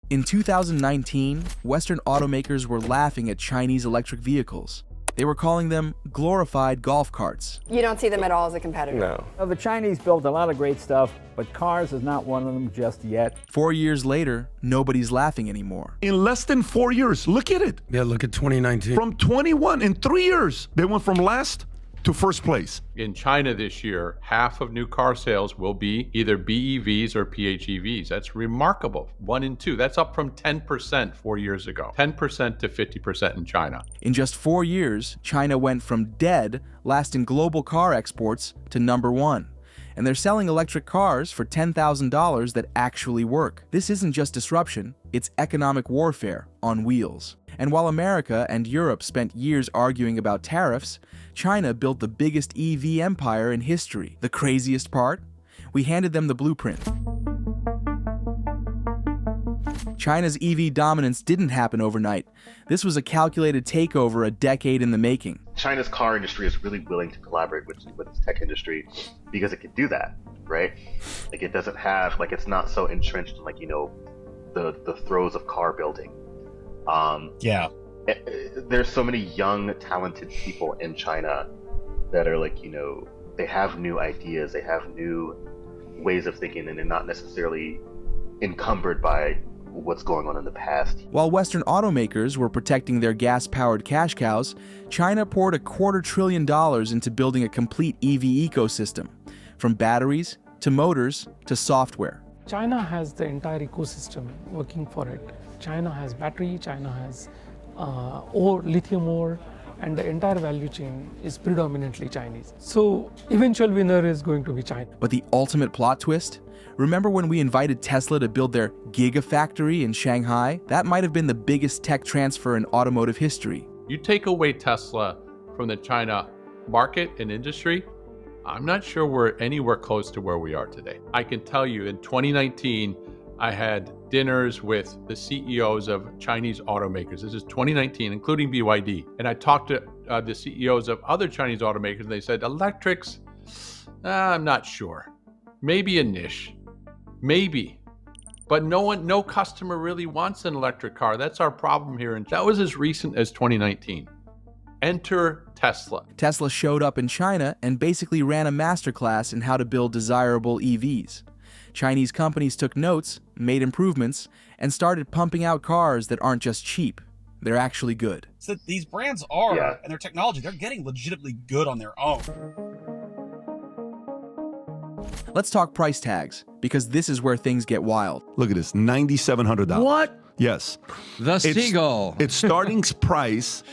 In 2019, Western automakers were laughing at Chinese electric vehicles. They were calling them glorified golf carts. You don't see them at all as a competitor? No. Well, the Chinese built a lot of great stuff, but cars is not one of them just yet. 4 years later, nobody's laughing anymore. In less than 4 years, look at it. Yeah, look at 2019. From 21, in 3 years, they went from last to first place. In China this year, half of new car sales will be either BEVs or PHEVs. That's remarkable. 1 in 2. That's up from 10% 4 years ago. 10% to 50% in China. In just 4 years, China went from dead last in global car exports to number 1. And they're selling electric cars for $10,000 that actually work. This isn't just disruption, it's economic warfare on wheels. And while America and Europe spent years arguing about tariffs, China built the biggest EV empire in history. The craziest part? We handed them the blueprint. China's EV dominance didn't happen overnight. This was a calculated takeover a decade in the making. China's car industry is really willing to collaborate with its tech industry because it can do that, right? Like it doesn't have, like it's not so entrenched in like, you know, the throes of car building. There's so many young, talented people in China that are like, you know, they have new ideas, they have new ways of thinking, and they're not necessarily encumbered by what's going on in the past. While Western automakers were protecting their gas-powered cash cows, China poured $250 billion into building a complete EV ecosystem, from batteries to motors to software. China has the entire ecosystem working for it. China has battery, China has ore, lithium ore, and the entire value chain is predominantly Chinese. So eventual winner is going to be China. But the ultimate plot twist? Remember when we invited Tesla to build their Gigafactory in Shanghai? That might have been the biggest tech transfer in automotive history. You take away Tesla from the China market and industry, I'm not sure we're anywhere close to where we are today. I can tell you in 2019, I had dinners with the CEOs of Chinese automakers. This is 2019, including BYD. And I talked to the CEOs of other Chinese automakers, and they said, electrics, I'm not sure. Maybe a niche, maybe. But no customer really wants an electric car. That's our problem here. And that was as recent as 2019. Enter Tesla. Tesla showed up in China and basically ran a masterclass in how to build desirable EVs. Chinese companies took notes, made improvements, and started pumping out cars that aren't just cheap. They're actually good. So these brands are, and their technology, they're getting legitimately good on their own. Let's talk price tags, because this is where things get wild. Look at this, $9,700. What? Yes. The Seagull. Its starting price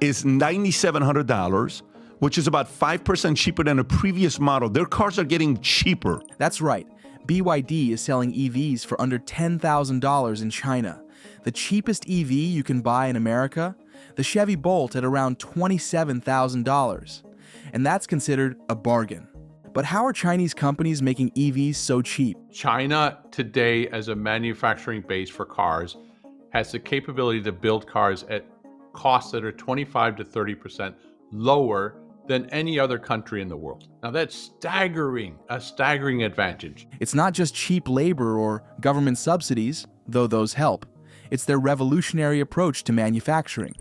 is $9,700, which is about 5% cheaper than a previous model. Their cars are getting cheaper. That's right. BYD is selling EVs for under $10,000 in China. The cheapest EV you can buy in America? The Chevy Bolt at around $27,000. And that's considered a bargain. But how are Chinese companies making EVs so cheap? China today, as a manufacturing base for cars, has the capability to build cars at costs that are 25 to 30% lower than any other country in the world. Now that's staggering, a staggering advantage. It's not just cheap labor or government subsidies, though those help. It's their revolutionary approach to manufacturing.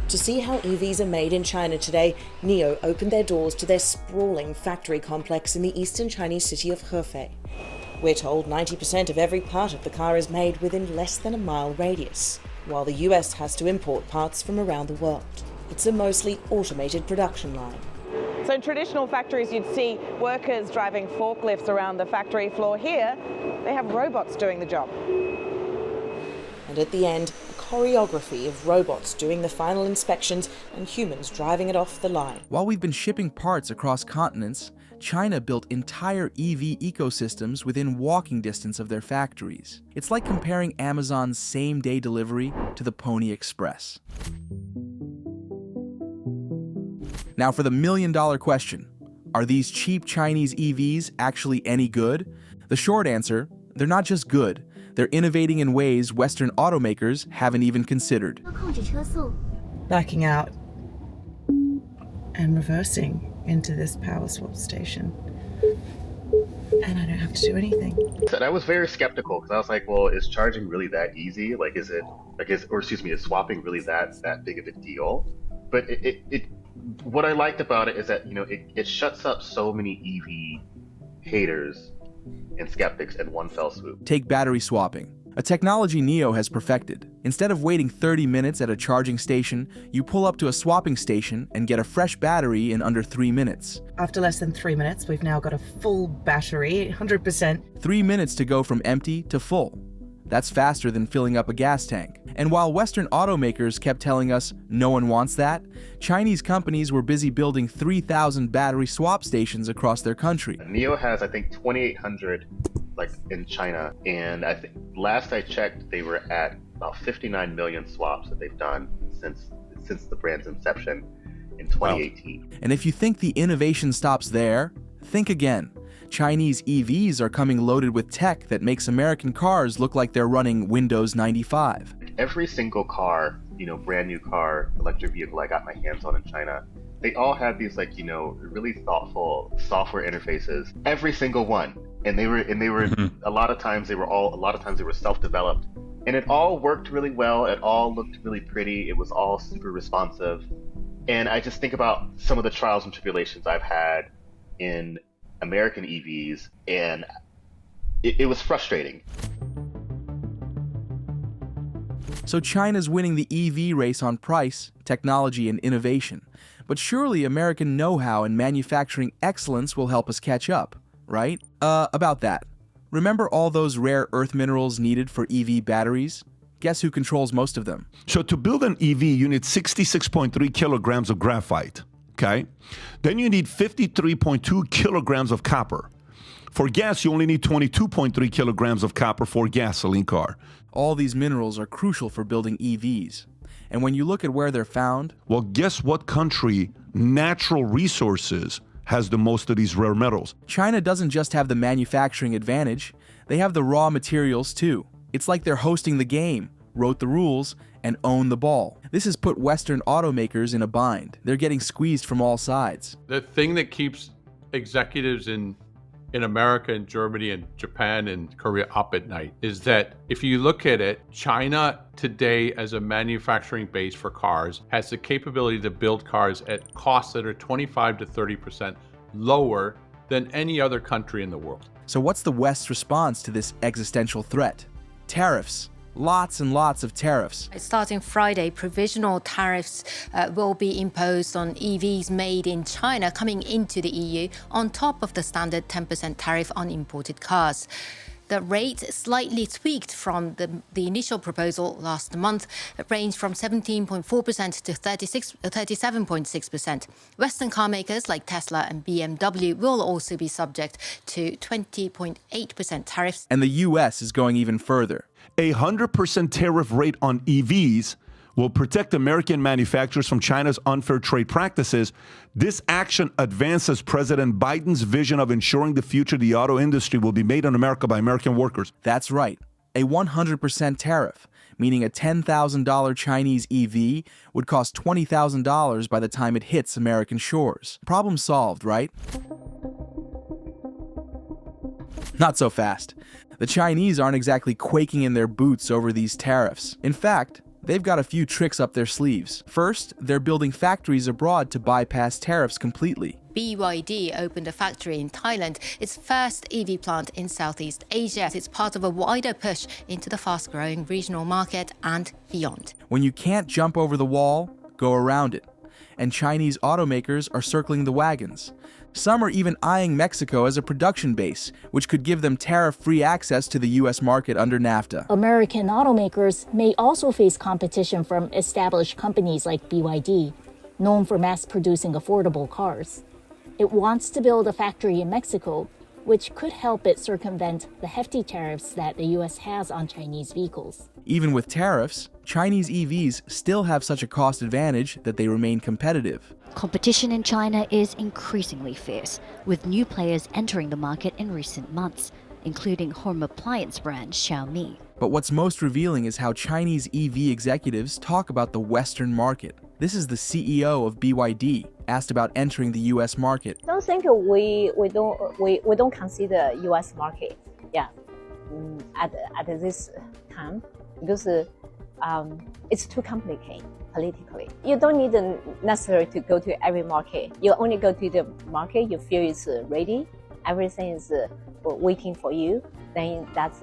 To see how EVs are made in China today, NIO opened their doors to their sprawling factory complex in the eastern Chinese city of Hefei. We're told 90% of every part of the car is made within less than a mile radius, while the US has to import parts from around the world. It's a mostly automated production line. So in traditional factories, you'd see workers driving forklifts around the factory floor. Here, they have robots doing the job. And at the end, a choreography of robots doing the final inspections and humans driving it off the line. While we've been shipping parts across continents, China built entire EV ecosystems within walking distance of their factories. It's like comparing Amazon's same-day delivery to the Pony Express. Now for the million-dollar question, are these cheap Chinese EVs actually any good? The short answer, they're not just good, they're innovating in ways Western automakers haven't even considered. Backing out and reversing into this power swap station. and I don't have to do anything. So I was very skeptical because I was like, well, is charging really that easy? Like, is swapping really that big of a deal? But what I liked about it is that, it shuts up so many EV haters and skeptics in one fell swoop. Take battery swapping, a technology NIO has perfected. Instead of waiting 30 minutes at a charging station, you pull up to a swapping station and get a fresh battery in under 3 minutes. After less than 3 minutes, we've now got a full battery, 100%. 3 minutes to go from empty to full. That's faster than filling up a gas tank. And while Western automakers kept telling us no one wants that, Chinese companies were busy building 3,000 battery swap stations across their country. NIO has, I think, 2,800 in China, and I think last I checked, they were at about 59 million swaps that they've done since the brand's inception in 2018. Wow. And if you think the innovation stops there, think again. Chinese EVs are coming loaded with tech that makes American cars look like they're running Windows 95. Every single car, brand new car, electric vehicle I got my hands on in China, they all have these really thoughtful software interfaces. Every single one. And they were a lot of times they were self-developed, and it all worked really well. It all looked really pretty. It was all super responsive. And I just think about some of the trials and tribulations I've had in American EVs, and it was frustrating. So China's winning the EV race on price, technology, and innovation. But surely American know-how and manufacturing excellence will help us catch up, right? About that. Remember all those rare earth minerals needed for EV batteries? Guess who controls most of them? So to build an EV, you need 66.3 kilograms of graphite, okay? Then you need 53.2 kilograms of copper. For gas, you only need 22.3 kilograms of copper for a gasoline car. All these minerals are crucial for building EVs. And when you look at where they're found... Well, guess what country, natural resources, has the most of these rare metals? China doesn't just have the manufacturing advantage, they have the raw materials too. It's like they're hosting the game, wrote the rules, and own the ball. This has put Western automakers in a bind. They're getting squeezed from all sides. The thing that keeps executives in America and Germany and Japan and Korea up at night is that if you look at it, China today as a manufacturing base for cars has the capability to build cars at costs that are 25 to 30% lower than any other country in the world. So what's the West's response to this existential threat? Tariffs. Lots and lots of tariffs. Starting Friday, provisional tariffs will be imposed on EVs made in China coming into the EU on top of the standard 10% tariff on imported cars. The rate slightly tweaked from the initial proposal last month. It ranged from 17.4% to 37.6%. Western car makers like Tesla and BMW will also be subject to 20.8% tariffs. And the US is going even further. 100% tariff rate on EVs will protect American manufacturers from China's unfair trade practices. This action advances President Biden's vision of ensuring the future of the auto industry will be made in America by American workers. That's right. A 100% tariff, meaning a $10,000 Chinese EV would cost $20,000 by the time it hits American shores. Problem solved, right? Not so fast. The Chinese aren't exactly quaking in their boots over these tariffs. In fact, they've got a few tricks up their sleeves. First, they're building factories abroad to bypass tariffs completely. BYD opened a factory in Thailand, its first EV plant in Southeast Asia. It's part of a wider push into the fast-growing regional market and beyond. When you can't jump over the wall, go around it. And Chinese automakers are circling the wagons. Some are even eyeing Mexico as a production base, which could give them tariff-free access to the U.S. market under NAFTA. American automakers may also face competition from established companies like BYD, known for mass-producing affordable cars. It wants to build a factory in Mexico, which could help it circumvent the hefty tariffs that the U.S. has on Chinese vehicles. Even with tariffs, Chinese EVs still have such a cost advantage that they remain competitive. Competition in China is increasingly fierce, with new players entering the market in recent months, including home appliance brand Xiaomi. But what's most revealing is how Chinese EV executives talk about the Western market. This is the CEO of BYD, asked about entering the U.S. market. I don't think we don't consider U.S. market, at this time, because it's too complicated politically. You don't need necessarily to go to every market. You only go to the market you feel is ready, everything is waiting for you. Then that's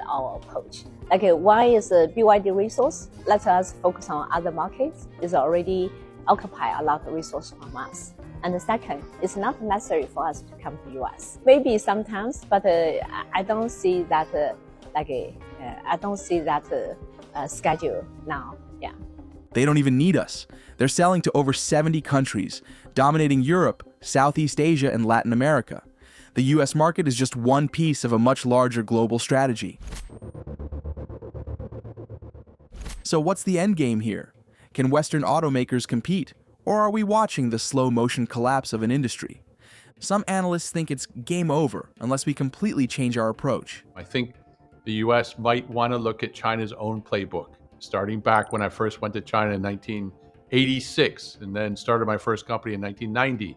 our approach. Like one is BYD resource. Let us focus on other markets. It's already occupy a lot of resource from us. And the second, it's not necessary for us to come to US. Maybe sometimes, but I don't see that schedule now. Yeah. They don't even need us. They're selling to over 70 countries, dominating Europe, Southeast Asia, and Latin America. The US market is just one piece of a much larger global strategy. So what's the end game here? Can Western automakers compete? Or are we watching the slow-motion collapse of an industry? Some analysts think it's game over unless we completely change our approach. I think the US might want to look at China's own playbook, starting back when I first went to China in 1986 and then started my first company in 1990.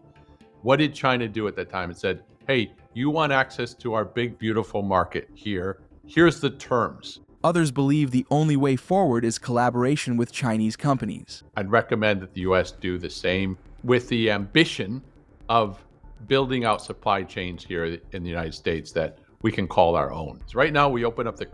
What did China do at that time? It said, hey, you want access to our big, beautiful market here. Here's the terms. Others believe the only way forward is collaboration with Chinese companies. I'd recommend that the US do the same with the ambition of building out supply chains here in the United States that we can call our own. So right now we open up the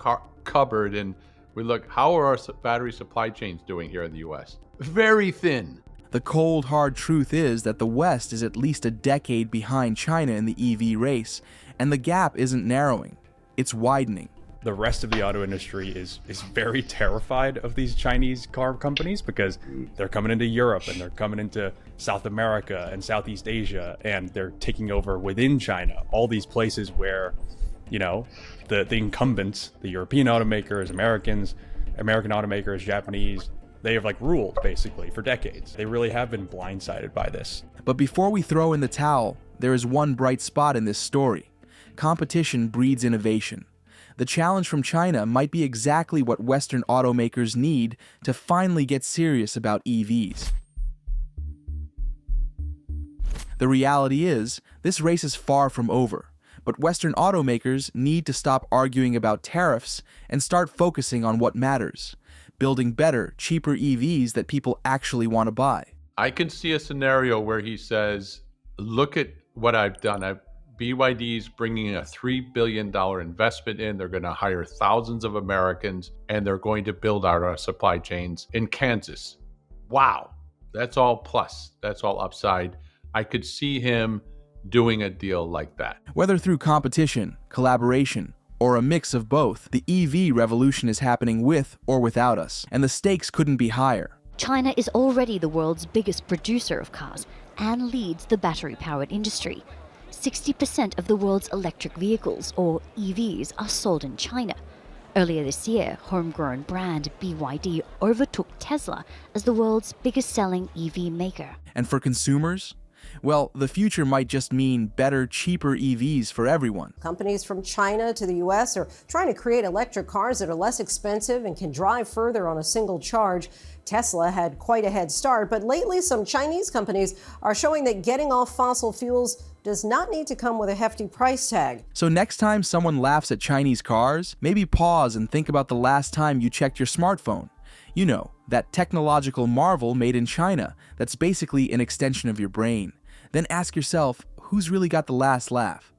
cupboard and we look, how are our battery supply chains doing here in the US? Very thin. The cold, hard truth is that the West is at least a decade behind China in the EV race, and the gap isn't narrowing, it's widening. The rest of the auto industry is very terrified of these Chinese car companies because they're coming into Europe and they're coming into South America and Southeast Asia, and they're taking over within China, all these places where, you know, the incumbents, the European automakers, American automakers, Japanese, they have ruled basically for decades. They really have been blindsided by this. But before we throw in the towel, there is one bright spot in this story. Competition breeds innovation. The challenge from China might be exactly what Western automakers need to finally get serious about EVs. The reality is, this race is far from over, but Western automakers need to stop arguing about tariffs and start focusing on what matters, building better, cheaper EVs that people actually want to buy. I can see a scenario where he says, look at what I've done. BYD's bringing a $3 billion investment in. They're going to hire thousands of Americans, and they're going to build out our supply chains in Kansas. Wow. That's all plus. That's all upside. I could see him doing a deal like that. Whether through competition, collaboration, or a mix of both, the EV revolution is happening with or without us, and the stakes couldn't be higher. China is already the world's biggest producer of cars and leads the battery-powered industry. 60% of the world's electric vehicles, or EVs, are sold in China. Earlier this year, homegrown brand BYD overtook Tesla as the world's biggest-selling EV maker. And for consumers? Well, the future might just mean better, cheaper EVs for everyone. Companies from China to the U.S. are trying to create electric cars that are less expensive and can drive further on a single charge. Tesla had quite a head start, but lately some Chinese companies are showing that getting off fossil fuels does not need to come with a hefty price tag. So next time someone laughs at Chinese cars, maybe pause and think about the last time you checked your smartphone. You know, that technological marvel made in China that's basically an extension of your brain. Then ask yourself, who's really got the last laugh?